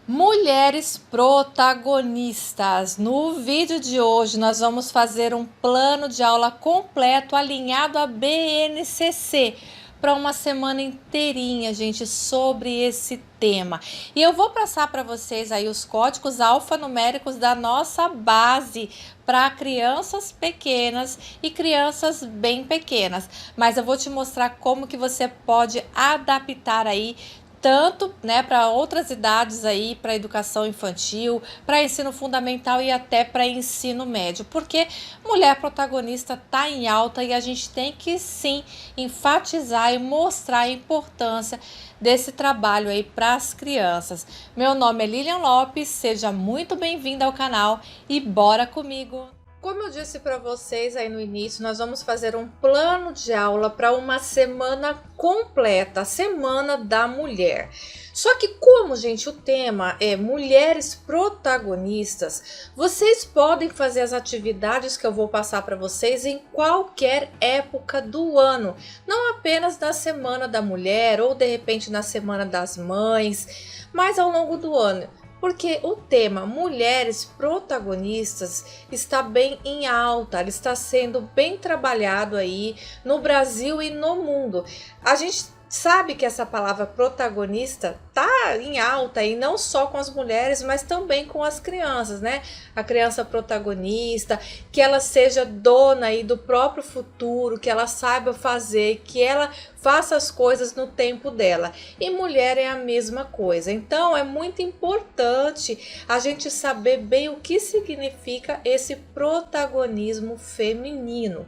Mulheres protagonistas. No vídeo de hoje nós vamos fazer um plano de aula completo alinhado à BNCC para uma semana inteirinha, gente, sobre esse tema. E eu vou passar para vocês aí os códigos alfanuméricos da nossa base para crianças pequenas e crianças bem pequenas. Mas eu vou te mostrar como que você pode adaptar aí tanto, né, para outras idades aí, para educação infantil, para ensino fundamental e até para ensino médio, porque mulher protagonista tá em alta e a gente tem que sim enfatizar e mostrar a importância desse trabalho aí para as crianças. Meu nome é Lilian Lopes, seja muito bem-vinda ao canal e bora comigo! Como eu disse para vocês aí no início, nós vamos fazer um plano de aula para uma semana completa, a Semana da Mulher. Só que como, gente, o tema é mulheres protagonistas, vocês podem fazer as atividades que eu vou passar para vocês em qualquer época do ano, não apenas na Semana da Mulher ou de repente na Semana das Mães, mas ao longo do ano. Porque o tema mulheres protagonistas está bem em alta, ele está sendo bem trabalhado aí no Brasil e no mundo. A gente sabe que essa palavra protagonista tá em alta e não só com as mulheres, mas também com as crianças, né? A criança protagonista, que ela seja dona aí do próprio futuro, que ela saiba fazer, que ela faça as coisas no tempo dela. E mulher é a mesma coisa. Então é muito importante a gente saber bem o que significa esse protagonismo feminino.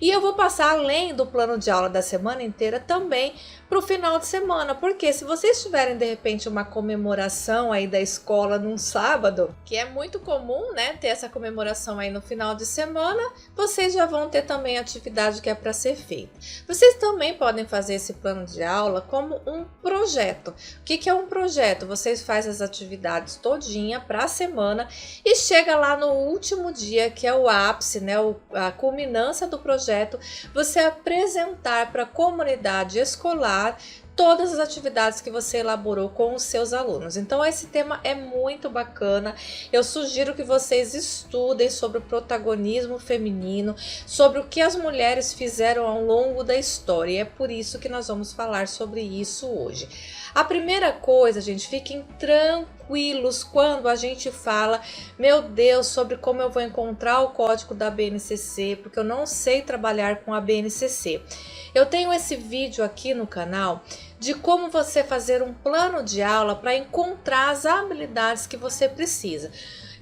E eu vou passar além do plano de aula da semana inteira também para o final de semana, porque se vocês tiverem de repente uma comemoração aí da escola num sábado, que é muito comum, né, ter essa comemoração aí no final de semana, vocês já vão ter também atividade que é para ser feita. Vocês também podem fazer esse plano de aula como um projeto. O que é um projeto? Vocês fazem as atividades todinha para a semana e chega lá no último dia, que é o ápice, né, a culminância do projeto, você apresentar para a comunidade escolar todas as atividades que você elaborou com os seus alunos. Então esse tema é muito bacana, eu sugiro que vocês estudem sobre o protagonismo feminino, sobre o que as mulheres fizeram ao longo da história, e é por isso que nós vamos falar sobre isso hoje. A primeira coisa, gente, fiquem tranquilos quando a gente fala, meu Deus, sobre como eu vou encontrar o código da BNCC, porque eu não sei trabalhar com a BNCC. Eu tenho esse vídeo aqui no canal de como você fazer um plano de aula para encontrar as habilidades que você precisa.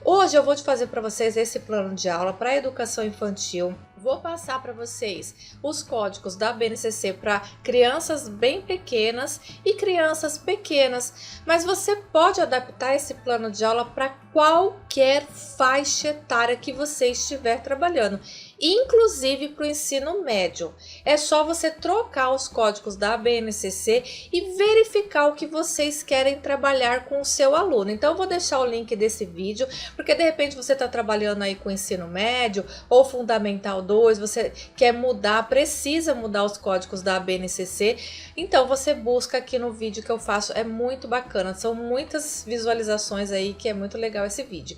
Hoje eu vou fazer para vocês esse plano de aula para educação infantil. Vou passar para vocês os códigos da BNCC para crianças bem pequenas e crianças pequenas, mas você pode adaptar esse plano de aula para qualquer faixa etária que você estiver trabalhando, inclusive para o ensino médio. É só você trocar os códigos da BNCC e verificar o que vocês querem trabalhar com o seu aluno. Então eu vou deixar o link desse vídeo, porque de repente você está trabalhando aí com o ensino médio ou fundamental 2, você quer mudar, precisa mudar os códigos da BNCC, então você busca aqui no vídeo que eu faço, é muito bacana, são muitas visualizações aí, que é muito legal esse vídeo.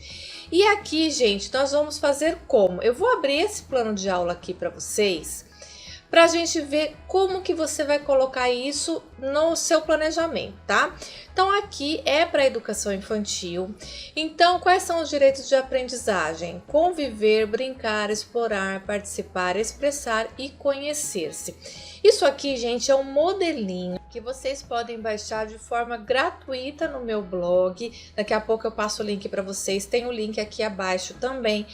E aqui, gente, nós vamos fazer como? Eu vou abrir esse plano de aula aqui para vocês, para a gente ver como que você vai colocar isso no seu planejamento, tá? Então aqui é para educação infantil. Então quais são os direitos de aprendizagem? Conviver, brincar, explorar, participar, expressar e conhecer-se. Isso aqui, gente, é um modelinho que vocês podem baixar de forma gratuita no meu blog. Daqui a pouco eu passo o link para vocês, tem o link aqui abaixo também.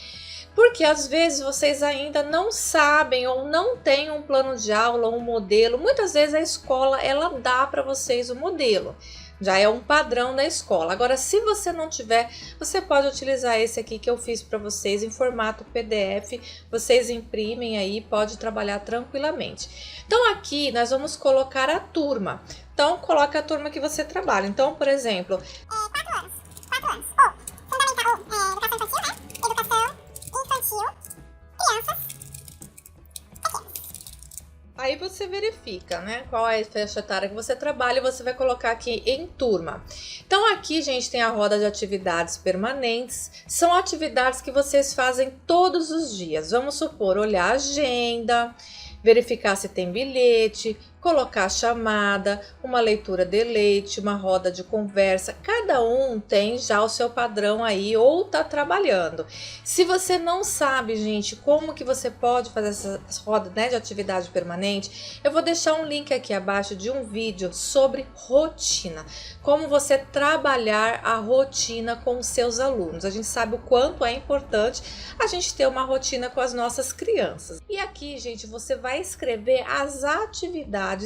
Porque às vezes vocês ainda não sabem ou não têm um plano de aula, um modelo. Muitas vezes a escola ela dá para vocês o modelo, já é um padrão da escola. Agora, se você não tiver, você pode utilizar esse aqui que eu fiz para vocês em formato PDF. Vocês imprimem aí, pode trabalhar tranquilamente. Então aqui nós vamos colocar a turma. Então coloca a turma que você trabalha. Então, por exemplo, 4 anos. 4 anos. Ou fundamental, educação infantil, né? Educação infantil, crianças pequenas. aí você verifica, né, qual é a faixa etária que você trabalha e você vai colocar aqui em turma. Então aqui, gente, tem a roda de atividades permanentes. São atividades que vocês fazem todos os dias. Vamos supor, olhar a agenda, verificar se tem bilhete, colocar a chamada, uma leitura de leite, uma roda de conversa. Cada um tem já o seu padrão aí ou tá trabalhando. Se você não sabe, gente, como que você pode fazer essa roda, né, de atividade permanente, eu vou deixar um link aqui abaixo de um vídeo sobre rotina. Como você trabalhar a rotina com os seus alunos. A gente sabe o quanto é importante a gente ter uma rotina com as nossas crianças. E aqui, gente, você vai escrever as atividades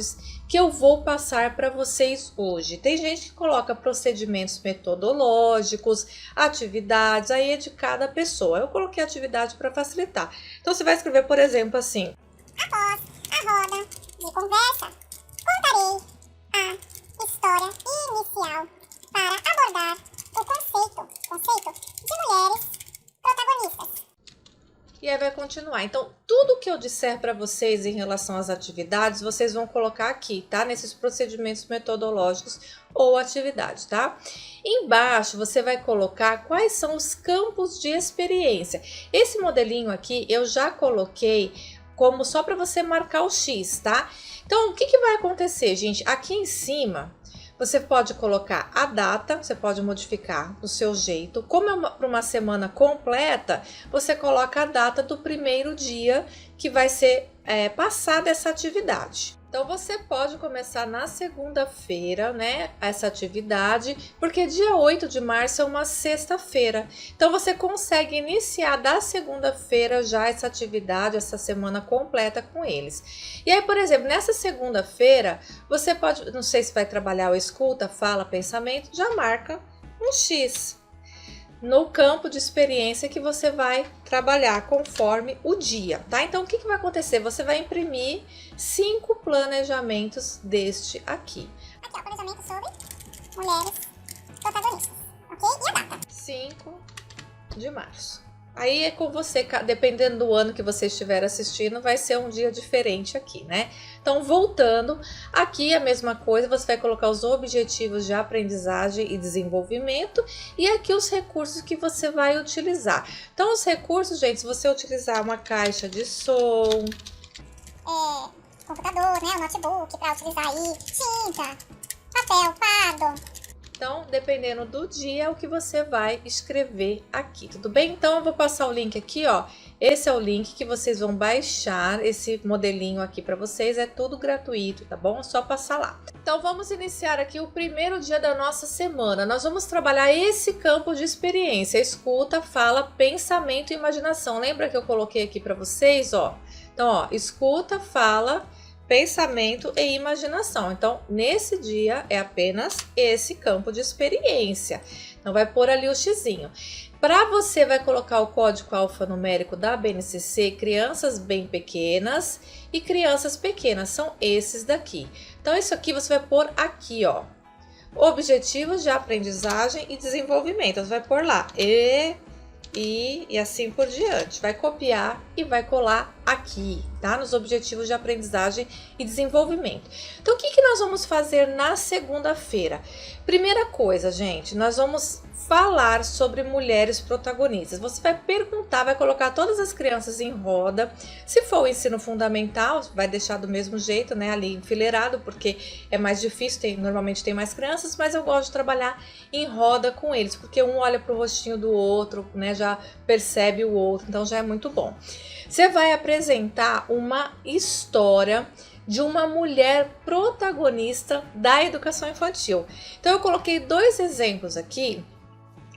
que eu vou passar para vocês hoje. Tem gente que coloca procedimentos metodológicos, atividades, aí é de cada pessoa. Eu coloquei atividade para facilitar. Então você vai escrever, por exemplo, assim: após a roda de conversa, contarei a história inicial para abordar o conceito de mulheres protagonistas. E aí vai continuar. Então, tudo que eu disser para vocês em relação às atividades, vocês vão colocar aqui, tá? Nesses procedimentos metodológicos ou atividades, tá? Embaixo você vai colocar quais são os campos de experiência. Esse modelinho aqui eu já coloquei como só para você marcar o X, tá? Então, o que vai acontecer, gente? Aqui em cima você pode colocar a data, você pode modificar do seu jeito. Como é para uma semana completa, você coloca a data do primeiro dia que vai ser passada essa atividade. Então você pode começar na segunda-feira, né, essa atividade, porque dia 8 de março é uma sexta-feira. Então você consegue iniciar da segunda-feira já essa atividade, essa semana completa com eles. E aí, por exemplo, nessa segunda-feira, você pode, não sei se vai trabalhar o escuta, fala, pensamento, já marca um X no campo de experiência que você vai trabalhar conforme o dia, tá? Então, o que vai acontecer? Você vai imprimir 5 planejamentos deste aqui. Aqui, ó, planejamento sobre mulheres protagonistas, ok? E a data? 5 de março. Aí é com você, dependendo do ano que você estiver assistindo, vai ser um dia diferente aqui, né? Então, voltando, aqui a mesma coisa, você vai colocar os objetivos de aprendizagem e desenvolvimento e aqui os recursos que você vai utilizar. Então, os recursos, gente, se você utilizar uma caixa de som, computador, né, o notebook para utilizar aí, tinta, papel, fardo. Então, dependendo do dia, é o que você vai escrever aqui, tudo bem? Então, eu vou passar o link aqui, ó. Esse é o link que vocês vão baixar, esse modelinho aqui para vocês, é tudo gratuito, tá bom? É só passar lá. Então, vamos iniciar aqui o primeiro dia da nossa semana. Nós vamos trabalhar esse campo de experiência, escuta, fala, pensamento e imaginação. Lembra que eu coloquei aqui para vocês, ó? Então, ó, escuta, fala, pensamento e imaginação. Então, nesse dia é apenas esse campo de experiência. Então, vai pôr ali o xizinho. Para você, vai colocar o código alfanumérico da BNCC, crianças bem pequenas e crianças pequenas. São esses daqui. Então, isso aqui você vai pôr aqui, ó. Objetivos de aprendizagem e desenvolvimento. Você vai pôr lá. E assim por diante. Vai copiar e vai colar aqui, tá? Nos objetivos de aprendizagem e desenvolvimento. Então, o que nós vamos fazer na segunda-feira? Primeira coisa, gente, nós vamos falar sobre mulheres protagonistas. Você vai perguntar, vai colocar todas as crianças em roda. Se for o ensino fundamental, vai deixar do mesmo jeito, né? Ali enfileirado, porque é mais difícil, normalmente tem mais crianças, mas eu gosto de trabalhar em roda com eles, porque um olha para o rostinho do outro, né? Já percebe o outro, então já é muito bom. Você vai apresentar uma história de uma mulher protagonista da educação infantil. Então eu coloquei 2 exemplos aqui,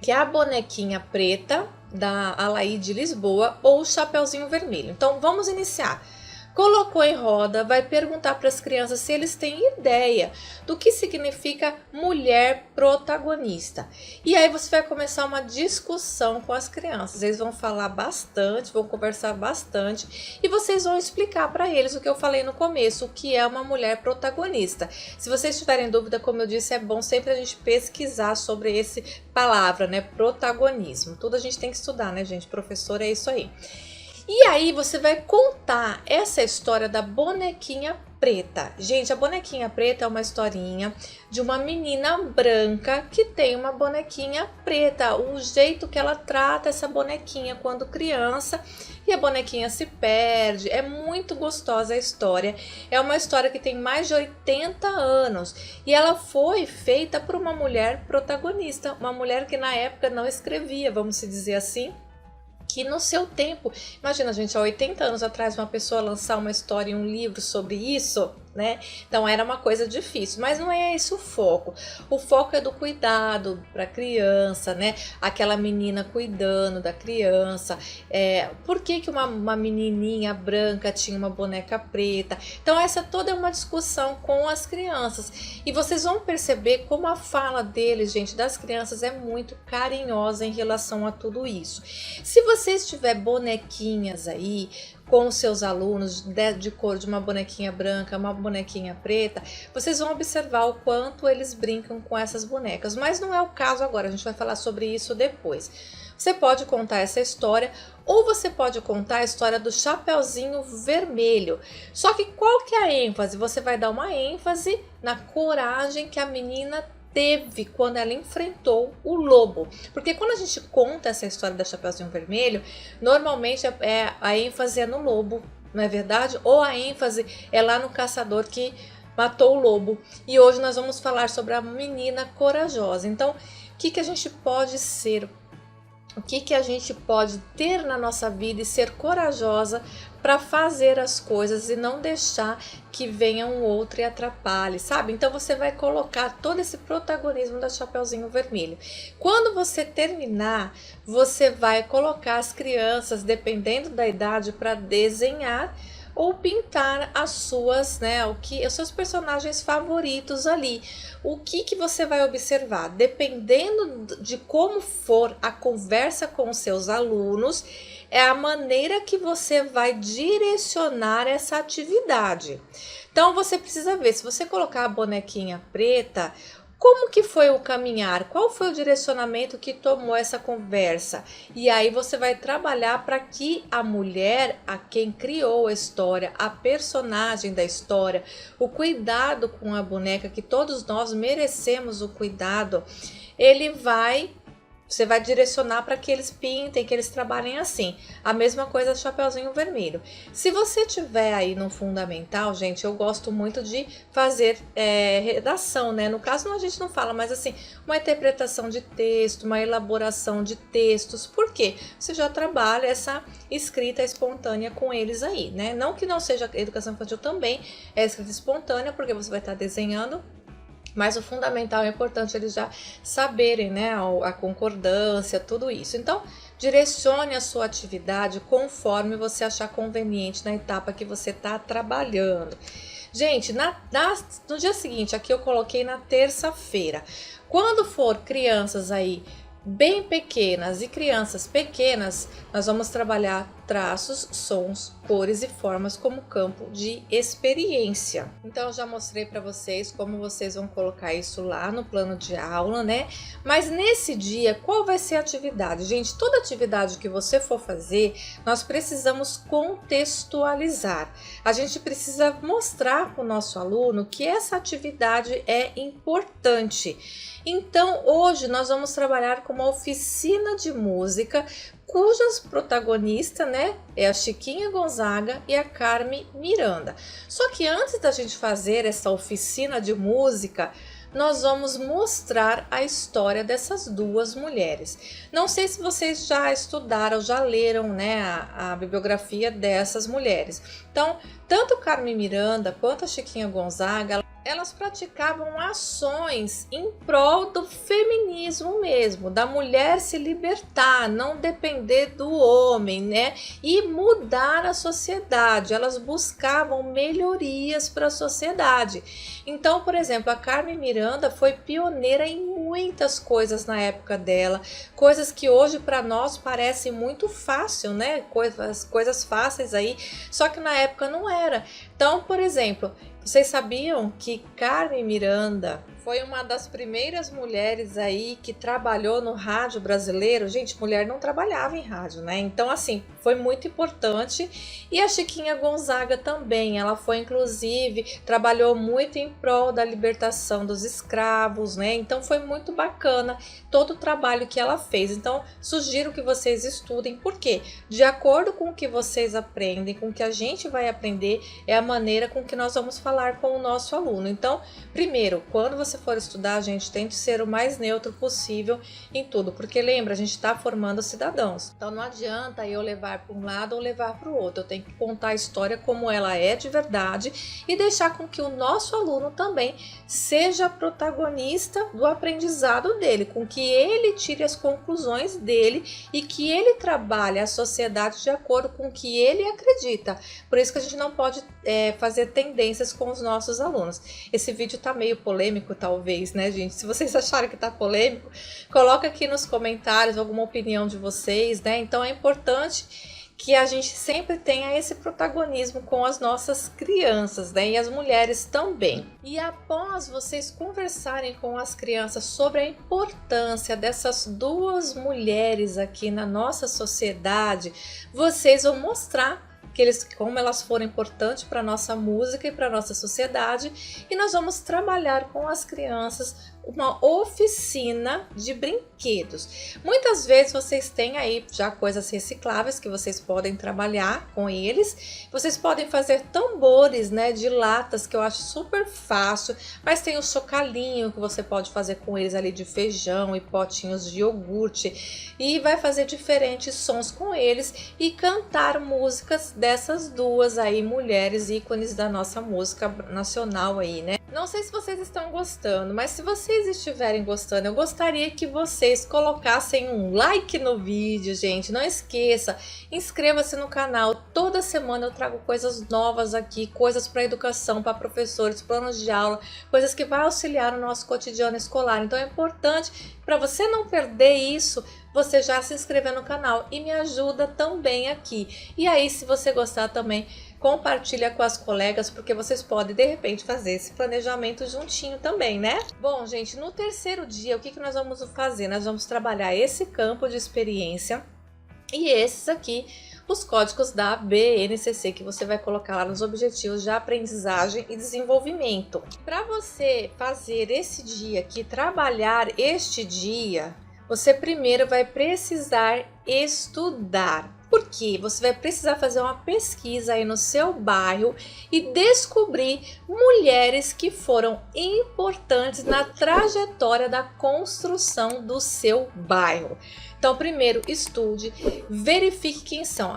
que é a bonequinha preta da Alaide Lisboa ou o Chapeuzinho Vermelho. Então vamos iniciar. Colocou em roda, vai perguntar para as crianças se eles têm ideia do que significa mulher protagonista. E aí você vai começar uma discussão com as crianças. Eles vão falar bastante, vão conversar bastante e vocês vão explicar para eles o que eu falei no começo, o que é uma mulher protagonista. Se vocês tiverem dúvida, como eu disse, é bom sempre a gente pesquisar sobre essa palavra, né? Protagonismo. Tudo a gente tem que estudar, né, gente? Professor, é isso aí. E aí você vai contar essa história da bonequinha Preta. Gente, a bonequinha preta é uma historinha de uma menina branca que tem uma bonequinha preta. O jeito que ela trata essa bonequinha quando criança, e a bonequinha se perde. É muito gostosa a história. É uma história que tem mais de 80 anos e ela foi feita por uma mulher protagonista, uma mulher que na época não escrevia, vamos dizer assim, que no seu tempo, imagina gente, há 80 anos atrás uma pessoa lançar uma história e um livro sobre isso, né? Então era uma coisa difícil, mas não é esse o foco. O foco é do cuidado para a criança, né? Aquela menina cuidando da criança. Por que uma menininha branca tinha uma boneca preta? Então essa toda é uma discussão com as crianças. E vocês vão perceber como a fala deles, gente, das crianças é muito carinhosa em relação a tudo isso. Se vocês tiver bonequinhas aí com os seus alunos de cor de uma bonequinha branca, uma bonequinha preta, vocês vão observar o quanto eles brincam com essas bonecas, mas não é o caso agora, a gente vai falar sobre isso depois. Você pode contar essa história ou você pode contar a história do Chapeuzinho Vermelho. Só que qual que é a ênfase? Você vai dar uma ênfase na coragem que a menina teve quando ela enfrentou o lobo. Porque quando a gente conta essa história da Chapeuzinho Vermelho, normalmente a ênfase é no lobo, não é verdade? Ou a ênfase é lá no caçador que matou o lobo. E hoje nós vamos falar sobre a menina corajosa. Então, o que a gente pode ser? O que a gente pode ter na nossa vida e ser corajosa para fazer as coisas e não deixar que venha um outro e atrapalhe, sabe? Então você vai colocar todo esse protagonismo da Chapeuzinho Vermelho. Quando você terminar, você vai colocar as crianças, dependendo da idade, para desenhar ou pintar as suas, né, os seus personagens favoritos ali. O que você vai observar? Dependendo de como for a conversa com os seus alunos, é a maneira que você vai direcionar essa atividade. Então você precisa ver, se você colocar a bonequinha preta, como que foi o caminhar? Qual foi o direcionamento que tomou essa conversa? E aí você vai trabalhar para que a mulher, a quem criou a história, a personagem da história, o cuidado com a boneca, que todos nós merecemos o cuidado, você vai direcionar para que eles pintem, que eles trabalhem assim. A mesma coisa do Chapeuzinho Vermelho. Se você tiver aí no fundamental, gente, eu gosto muito de fazer redação, né? No caso, a gente não fala, mas assim, uma interpretação de texto, uma elaboração de textos. Por quê? Você já trabalha essa escrita espontânea com eles aí, né? Não que não seja educação infantil também, é escrita espontânea, porque você vai estar desenhando. Mas o fundamental é importante eles já saberem, né, a concordância, tudo isso. Então, direcione a sua atividade conforme você achar conveniente na etapa que você está trabalhando. Gente, no dia seguinte, aqui eu coloquei na terça-feira. Quando for crianças aí bem pequenas e crianças pequenas, nós vamos trabalhar traços, sons, cores e formas como campo de experiência. Então eu já mostrei para vocês como vocês vão colocar isso lá no plano de aula, né? Mas nesse dia, qual vai ser a atividade? Gente, toda atividade que você for fazer, nós precisamos contextualizar. A gente precisa mostrar para o nosso aluno que essa atividade é importante. Então, hoje nós vamos trabalhar com uma oficina de música cujas protagonistas, né, é a Chiquinha Gonzaga e a Carmen Miranda. Só que antes da gente fazer essa oficina de música, nós vamos mostrar a história dessas duas mulheres. Não sei se vocês já estudaram, já leram, né, a bibliografia dessas mulheres. Então, tanto Carmen Miranda quanto a Chiquinha Gonzaga, elas praticavam ações em prol do feminismo mesmo, da mulher se libertar, não depender do homem, né? E mudar a sociedade. Elas buscavam melhorias para a sociedade. Então, por exemplo, a Carmen Miranda foi pioneira em muitas coisas na época dela, coisas que hoje para nós parecem muito fácil, né? Coisas fáceis aí, só que na época não era. Então, por exemplo, vocês sabiam que Carmen Miranda foi uma das primeiras mulheres aí que trabalhou no rádio brasileiro. Gente, mulher não trabalhava em rádio, né? Então, assim, foi muito importante. E a Chiquinha Gonzaga também, ela foi, inclusive, trabalhou muito em prol da libertação dos escravos, né? Então, foi muito bacana todo o trabalho que ela fez. Então, sugiro que vocês estudem, porque de acordo com o que vocês aprendem, com o que a gente vai aprender, é a maneira com que nós vamos falar com o nosso aluno. Então, primeiro, quando você for estudar, gente, tente ser o mais neutro possível em tudo, porque lembra, a gente está formando cidadãos. Então não adianta eu levar para um lado ou levar para o outro. Eu tenho que contar a história como ela é de verdade e deixar com que o nosso aluno também seja protagonista do aprendizado dele, com que ele tire as conclusões dele e que ele trabalhe a sociedade de acordo com o que ele acredita. Por isso que a gente não pode fazer tendências com os nossos alunos. Esse vídeo tá meio polêmico, talvez, né, gente? Se vocês acharem que tá polêmico, coloca aqui nos comentários alguma opinião de vocês, né? Então é importante que a gente sempre tenha esse protagonismo com as nossas crianças, né? E as mulheres também. E após vocês conversarem com as crianças sobre a importância dessas duas mulheres aqui na nossa sociedade, vocês vão mostrar como elas foram importantes para a nossa música e para a nossa sociedade, e nós vamos trabalhar com as crianças uma oficina de brinquedos. Muitas vezes vocês têm aí já coisas recicláveis que vocês podem trabalhar com eles. Vocês podem fazer tambores, né, de latas, que eu acho super fácil, mas tem o chocalhinho que você pode fazer com eles ali de feijão e potinhos de iogurte, e vai fazer diferentes sons com eles e cantar músicas dessas duas aí mulheres ícones da nossa música nacional aí, né? Não sei se vocês estão gostando, mas se vocês estiverem gostando, eu gostaria que vocês colocassem um like no vídeo, gente. Não esqueça, inscreva-se no canal. Toda semana eu trago coisas novas aqui, coisas para educação, para professores, planos de aula, coisas que vão auxiliar no nosso cotidiano escolar. Então é importante, para você não perder isso, você já se inscrever no canal e me ajuda também aqui. E aí, se você gostar também, compartilha com as colegas, porque vocês podem, de repente, fazer esse planejamento juntinho também, né? Bom, gente, no terceiro dia, o que nós vamos fazer? Nós vamos trabalhar esse campo de experiência e esses aqui, os códigos da BNCC, que você vai colocar lá nos objetivos de aprendizagem e desenvolvimento. Para você fazer esse dia aqui, trabalhar este dia, você primeiro vai precisar estudar. Porque você vai precisar fazer uma pesquisa aí no seu bairro e descobrir mulheres que foram importantes na trajetória da construção do seu bairro. Então, primeiro, estude, verifique quem são.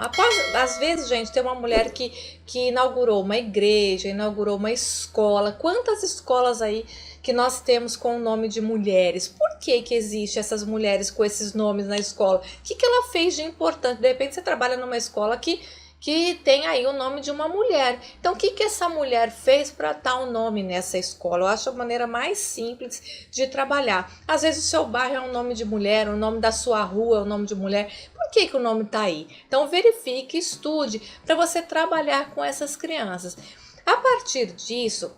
Às vezes, gente, tem uma mulher que inaugurou uma igreja, inaugurou uma escola. Quantas escolas aí que nós temos com o nome de mulheres? Por que existe essas mulheres com esses nomes na escola? O que ela fez de importante? De repente você trabalha numa escola que tem aí o nome de uma mulher. Então, o que essa mulher fez para dar um nome nessa escola? Eu acho a maneira mais simples de trabalhar. Às vezes o seu bairro é um nome de mulher, o nome da sua rua é um nome de mulher. Por que o nome está aí? Então, verifique, estude para você trabalhar com essas crianças. A partir disso,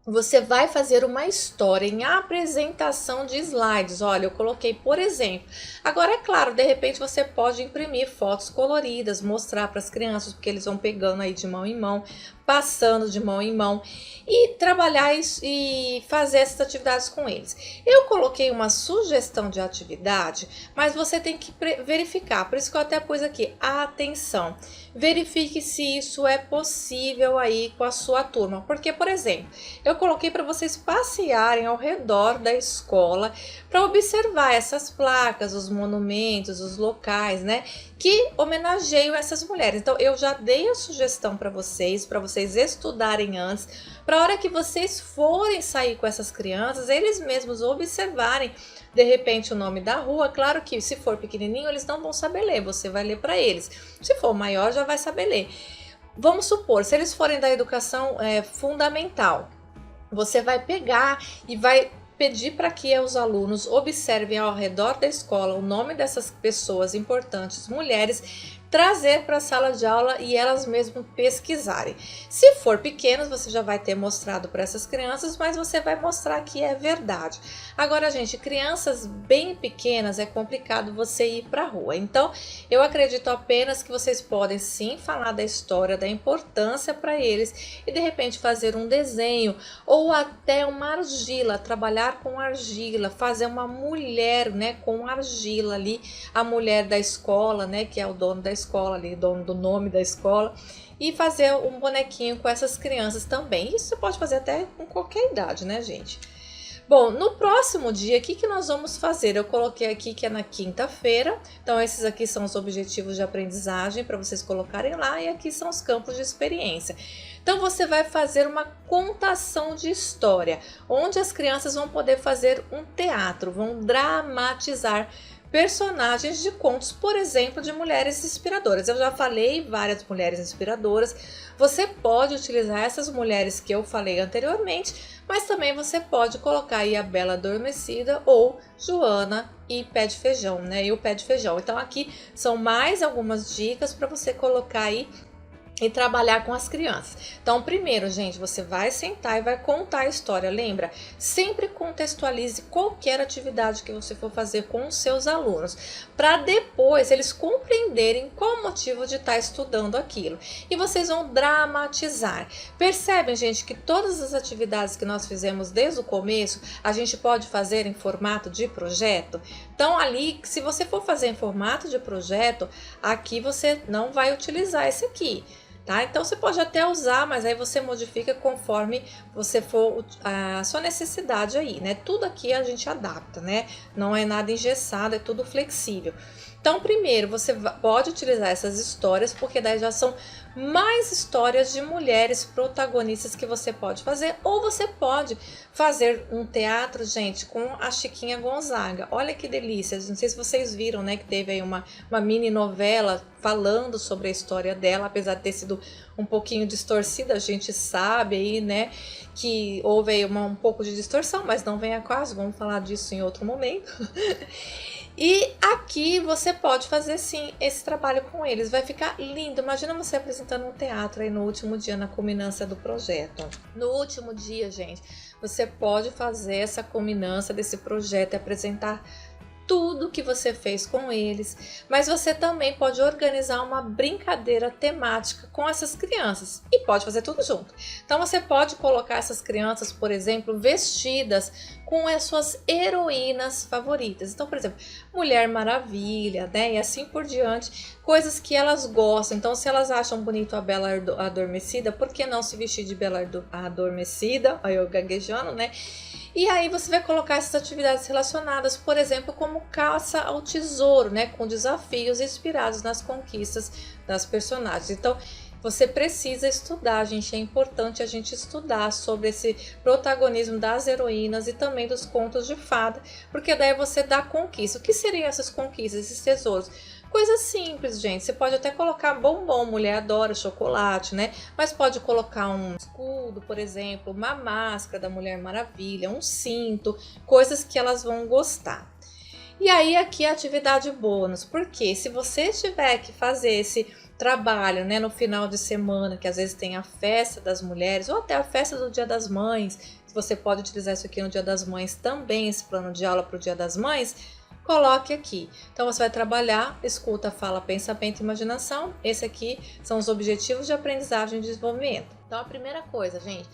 você vai fazer uma história em apresentação de slides. Olha, eu coloquei, por exemplo. Agora, é claro, de repente você pode imprimir fotos coloridas, mostrar para as crianças, porque eles vão pegando aí de mão em mão, passando de mão em mão e trabalhar e fazer essas atividades com eles. Eu coloquei uma sugestão de atividade, mas você tem que verificar. Por isso que eu até pus aqui, atenção. Verifique se isso é possível aí com a sua turma. Porque, por exemplo, eu coloquei para vocês passearem ao redor da escola para observar essas placas, os monumentos, os locais, né, que homenageiam essas mulheres. Então, eu já dei a sugestão para vocês estudarem antes, para a hora que vocês forem sair com essas crianças, eles mesmos observarem, de repente, o nome da rua. Claro que se for pequenininho, eles não vão saber ler, você vai ler para eles. Se for maior, já vai saber ler. Vamos supor, se eles forem da educação fundamental, você vai pegar e vai pedir para que os alunos observem ao redor da escola o nome dessas pessoas importantes, mulheres, trazer para a sala de aula e elas mesmas pesquisarem. Se for pequenos, você já vai ter mostrado para essas crianças, mas você vai mostrar que é verdade. Agora, gente, crianças bem pequenas é complicado você ir para a rua. Então, eu acredito apenas que vocês podem sim falar da história, da importância para eles e de repente fazer um desenho ou até uma argila, trabalhar com argila, fazer uma mulher, né, com argila ali, a mulher da escola, né, que é o dono da escola ali, dono do nome da escola, e fazer um bonequinho com essas crianças também. Isso você pode fazer até com qualquer idade, né, gente? Bom, no próximo dia, o que nós vamos fazer? Eu coloquei aqui que é na quinta-feira, então esses aqui são os objetivos de aprendizagem para vocês colocarem lá, e aqui são os campos de experiência. Então você vai fazer uma contação de história, onde as crianças vão poder fazer um teatro, vão dramatizar personagens de contos, por exemplo, de mulheres inspiradoras. Eu já falei várias mulheres inspiradoras. Você pode utilizar essas mulheres que eu falei anteriormente, mas também você pode colocar aí a Bela Adormecida ou Joana e Pé de Feijão, né? E o Pé de Feijão. Então aqui são mais algumas dicas para você colocar aí e trabalhar com as crianças. Então, primeiro, gente, você vai sentar e vai contar a história. Lembra? Sempre contextualize qualquer atividade que você for fazer com os seus alunos, para depois eles compreenderem qual o motivo de estar estudando aquilo. E vocês vão dramatizar. Percebem, gente, que todas as atividades que nós fizemos desde o começo, a gente pode fazer em formato de projeto? Então, ali, se você for fazer em formato de projeto, aqui você não vai utilizar esse aqui. Tá? Então você pode até usar, mas aí você modifica conforme você for a sua necessidade aí, né? Tudo aqui a gente adapta, né? Não é nada engessado, é tudo flexível. Então, primeiro, você pode utilizar essas histórias, porque daí já são mais histórias de mulheres protagonistas que você pode fazer, ou você pode fazer um teatro, gente, com a Chiquinha Gonzaga. Olha que delícia, não sei se vocês viram, né, que teve aí uma mini novela falando sobre a história dela, apesar de ter sido um pouquinho distorcida, a gente sabe aí, né, que houve aí um pouco de distorção, mas não vem a caso, vamos falar disso em outro momento. E aqui você pode fazer sim esse trabalho com eles, vai ficar lindo. Imagina você apresentando um teatro aí no último dia, na culminância do projeto. No último dia, gente, você pode fazer essa culminância desse projeto e apresentar tudo que você fez com eles, mas você também pode organizar uma brincadeira temática com essas crianças e pode fazer tudo junto. Então você pode colocar essas crianças, por exemplo, vestidas com as suas heroínas favoritas. Então, por exemplo, Mulher Maravilha, né? E assim por diante, coisas que elas gostam. Então, se elas acham bonito a Bela Adormecida, por que não se vestir de Bela Adormecida? Aí eu gaguejando, né? E aí você vai colocar essas atividades relacionadas, por exemplo, como caça ao tesouro, né? Com desafios inspirados nas conquistas das personagens. Então, você precisa estudar, gente. É importante a gente estudar sobre esse protagonismo das heroínas e também dos contos de fada, porque daí você dá conquista. O que seriam essas conquistas, esses tesouros? Coisa simples, gente. Você pode até colocar bombom, mulher adora chocolate, né? Mas pode colocar um escudo, por exemplo, uma máscara da Mulher Maravilha, um cinto, coisas que elas vão gostar. E aí aqui a atividade bônus, porque se você tiver que fazer esse trabalho, né, no final de semana, que às vezes tem a festa das mulheres ou até a festa do Dia das Mães, você pode utilizar isso aqui no Dia das Mães também, esse plano de aula para o Dia das Mães, coloque aqui. Então você vai trabalhar escuta, fala, pensamento e imaginação. Esse aqui são os objetivos de aprendizagem e desenvolvimento. Então a primeira coisa, gente,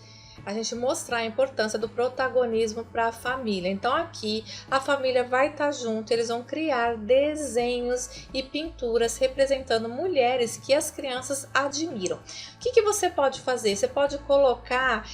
a gente mostrar a importância do protagonismo para a família. Então aqui a família vai estar junto, eles vão criar desenhos e pinturas representando mulheres que as crianças admiram. O que você pode fazer? Você pode colocar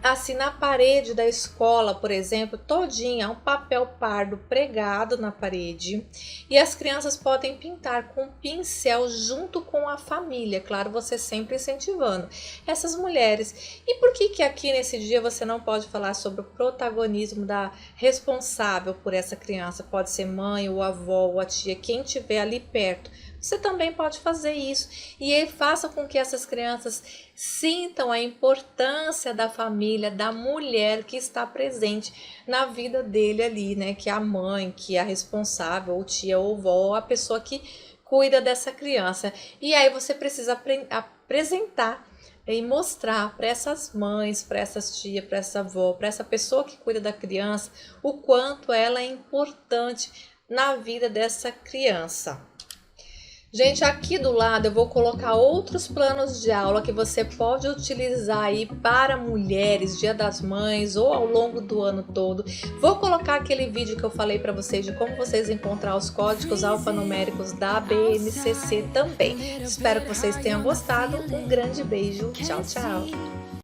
assim na parede da escola, por exemplo, todinha, um papel pardo pregado na parede, e as crianças podem pintar com pincel junto com a família, claro, você sempre incentivando essas mulheres. E por que aqui nesse dia você não pode falar sobre o protagonismo da responsável por essa criança? Pode ser mãe, ou avó, ou a tia, quem estiver ali perto. Você também pode fazer isso e faça com que essas crianças sintam a importância da família, da mulher que está presente na vida dele ali, né? Que é a mãe, que é a responsável, ou tia ou vó, a pessoa que cuida dessa criança. E aí você precisa apresentar e mostrar para essas mães, para essas tias, para essa avó, para essa pessoa que cuida da criança, o quanto ela é importante na vida dessa criança. Gente, aqui do lado eu vou colocar outros planos de aula que você pode utilizar aí para mulheres, Dia das Mães ou ao longo do ano todo. Vou colocar aquele vídeo que eu falei para vocês de como vocês encontrar os códigos alfanuméricos da BNCC também. Espero que vocês tenham gostado. Um grande beijo. Tchau, tchau.